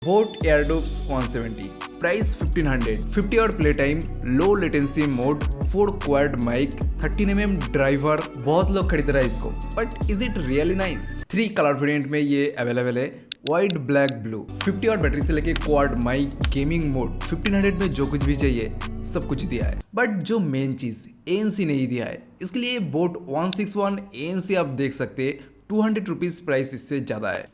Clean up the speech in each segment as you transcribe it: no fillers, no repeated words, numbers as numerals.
Boat AirDops 170, price 1500, 50 hour playtime, low latency mode, 4 quad mic, 13mm driver. बहुत लोग खरीद रहा है इसको, but is it really nice? 3 colour variant में ये अवेलेबल है, वाइट, ब्लैक, ब्लू। 50 और बैटरी से लेके क्वाड माइक, गेमिंग मोड, 1500 में जो कुछ भी चाहिए सब कुछ दिया है। बट जो मेन चीज ANC नहीं दिया है, इसके लिए बोट 161 ANC आप देख सकते 200 रुपीज प्राइस इससे ज्यादा है।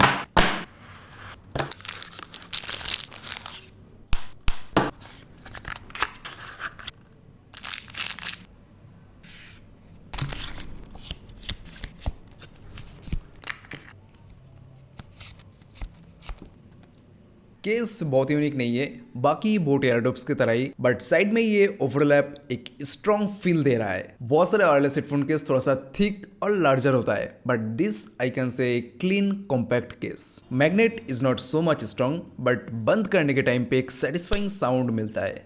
केस बहुत यूनिक नहीं है बाकी बोट एयरडॉप्स की तरह ही, बट साइड में ये ओवरलैप एक स्ट्रॉन्ग फील दे रहा है। बहुत सारे वायरलेस हेडफोन केस थोड़ा सा थिक और लार्जर होता है, बट दिस आई कैन से clean compact case. Magnet is not so much strong, but बंद करने के टाइम पे एक सेटिस्फाइंग साउंड मिलता है।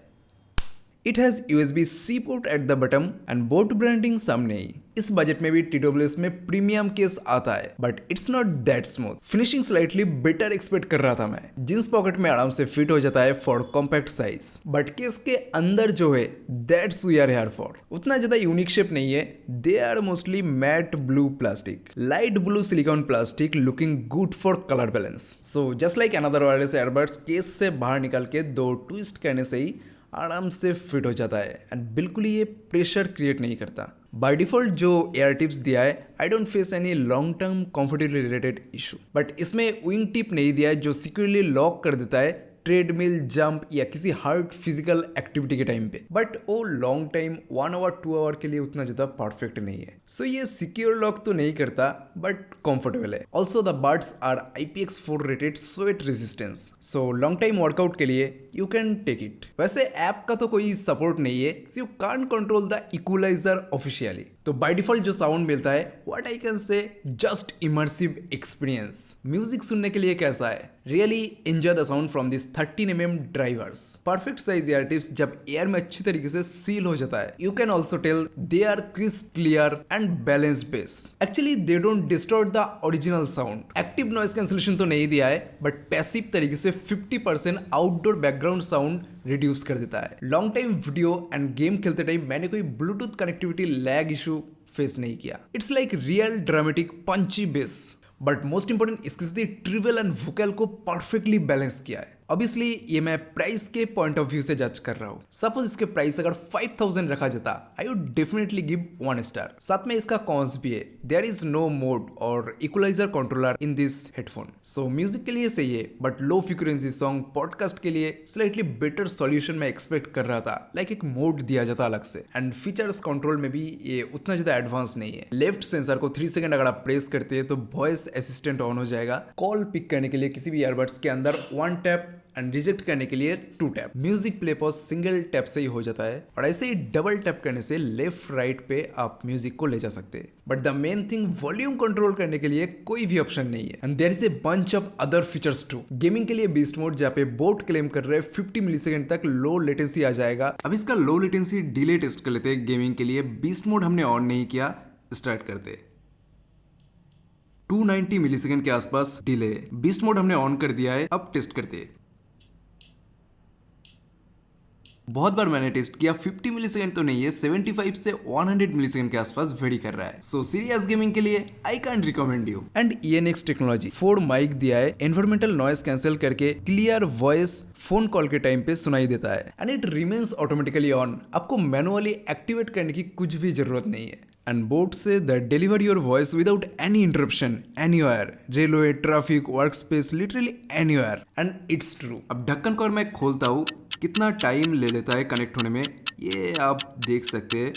It has USB-C port at the button and boat branding सामने ही। इस बजट में भी TWS में प्रीमियम केस आता है, but it's not that smooth. Finishing slightly better expect कर रहा था मैं। जींस पॉकेट में आराम से फिट हो जाता है for compact size, but case के अंदर जो है that's we are here for. उतना ज्यादा यूनिक शेप नहीं है, they are mostly matte blue plastic, light blue silicone plastic, looking good for colour balance. So just like another wireless earbuds, case से बाहर निकाल के 2 ट्विस्ट करने से ही आराम से फिट हो जाता है एंड बिल्कुल ये प्रेशर क्रिएट नहीं करता। बाय डिफॉल्ट जो एयर टिप्स दिया है, I don't face any long term comfortability related issue, but इसमें विंग टिप नहीं दिया है जो सिक्योरली लॉक कर देता है ट्रेडमिल, जंप या किसी हार्ड फिजिकल एक्टिविटी के टाइम पे। बट वो लॉन्ग टाइम 1 आवर 2 आवर के लिए उतना ज्यादा परफेक्ट नहीं है। सो ये सिक्योर लॉक तो नहीं करता, बट कंफर्टेबल है। Also the buds are IPX4 rated sweat resistance, so long time workout के लिए यू कैन टेक इट। वैसे ऐप का तो कोई सपोर्ट नहीं है, so you can't control the equalizer officially. तो बाय डिफॉल्ट जो साउंड मिलता है, what I can say just immersive experience. Music सुनने के लिए कैसा है? Really enjoy the sound from this 13mm drivers. Perfect size air tips जब एयर में अच्छी तरीके से सील हो जाता है, you can also tell they are crisp, clear and balanced bass. Actually they don't distort the original sound. Active noise cancellation तो नहीं दिया है, बट पैसिव तरीके से 50% आउटडोर बैकग्राउंड साउंड रिड्यूस कर देता है। Long time video end game खेलते टाइम मैंने कोई Bluetooth connectivity lag issue face नहीं किया। It's like real dramatic Panchi base, but most important इसके ट्रिवल एंड वोकल को परफेक्टली बैलेंस किया है। ऑब्वियसली ये मैं प्राइस के पॉइंट ऑफ व्यू से जज कर रहा हूँ। सपोज इसके प्राइस अगर 5000 रखा जाता, I would definitely give 1 star. साथ में इसका कॉन्स भी है, देयर इज नो मोड और equalizer controller in this headphone. So music के लिए सही है, but low frequency song, podcast के लिए स्लाइटली बेटर सॉल्यूशन मैं एक्सपेक्ट कर रहा था, लाइक एक मोड दिया जाता अलग से। एंड फीचर्स कंट्रोल में भी ये उतना ज्यादा एडवांस नहीं है। लेफ्ट सेंसर को 3 सेकंड अगर आप प्रेस करते हैं तो वॉइस असिस्टेंट ऑन हो जाएगा। कॉल पिक करने के लिए किसी भी ईयरबड्स के अंदर 1 टैप एंड रिजेक्ट करने के लिए 2 tap. Music play pause single tap से ही हो जाता है, और ऐसे ही डबल टैप करने से लेफ्ट राइट पे आप म्यूजिक को ले जा सकते हैं। But the main thing, volume control करने के लिए कोई भी ऑप्शन नहीं है। And there is a bunch of other features too. Gaming के लिए बीस्ट मोड, जहाँ पे बोट क्लेम कर रहे हैं 50 मिलीसेकंड तक लो लेटेंसी आ जाएगा। अब इसका लो लेटेंसी डिले टेस्ट कर लेते हैं। गेमिंग के लिए बीस्ट मोड हमने ऑन नहीं किया, स्टार्ट करते। 290 मिलीसेकंड के आसपास डिले। बीस्ट मोड हमने ऑन कर दिया है, अब टेस्ट करते। बहुत बार मैंने टेस्ट किया, 50 मिलीसेकंड तो नहीं है, 75 से 100 मिलीसेकंड के आसपास वेरी कर रहा है। सो सीरियस गेमिंग के लिए I can recommend you. And ENX technology 4 mic दिया है, एनवायरमेंटल नॉइस कैंसिल करके क्लियर वॉइस फोन कॉल के टाइम पे सुनाई देता है। And it remains automatically on, आपको मैनुअली एक्टिवेट करने की कुछ भी जरूरत नहीं है। And boAt says the deliver your voice without any interruption anywhere, railway, traffic, work space, literally anywhere. And it's true. अब ढक्कन को मैं खोलता हूँ, कितना टाइम ले लेता है कनेक्ट होने में ये आप देख सकते हैं।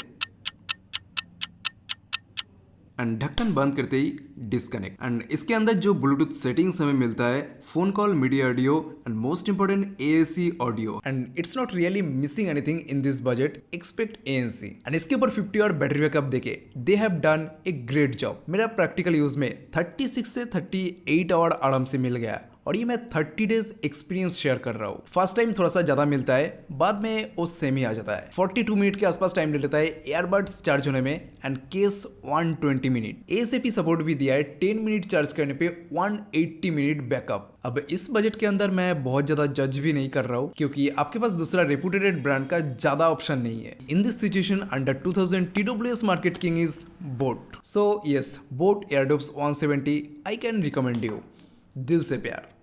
एंड ढक्कन बंद करते ही डिस्कनेक्ट। एंड इसके अंदर जो ब्लूटूथ सेटिंग्स हमें मिलता है, phone call, media audio and most important AAC audio. And it's not really missing anything in this budget expect ANC। And इसके ऊपर 50 और बैटरी बैकअप देखे, they have done a great job. मेरा practical use में 36 से 38 our आराम से मिल गया। और ये मैं 30 डेज एक्सपीरियंस शेयर कर रहा हूँ। फर्स्ट टाइम थोड़ा सा ज्यादा मिलता है, बाद में वो सेम ही आ जाता है। 42 मिनट के आसपास टाइम ले लेता है एयरबड्स चार्ज होने में and case 120 minute. ASAP support भी दिया है 10 मिनट चार्ज करने पे 180 मिनट बैकअप। अब इस बजट के अंदर मैं बहुत ज्यादा जज भी नहीं कर रहा हूँ क्योंकि आपके पास दूसरा रेपुटेड ब्रांड का ज्यादा ऑप्शन नहीं है। In this situation under 2000 TWS market king is boat. So yes, boat Airdopes 170 I can recommend you. दिल से प्यार।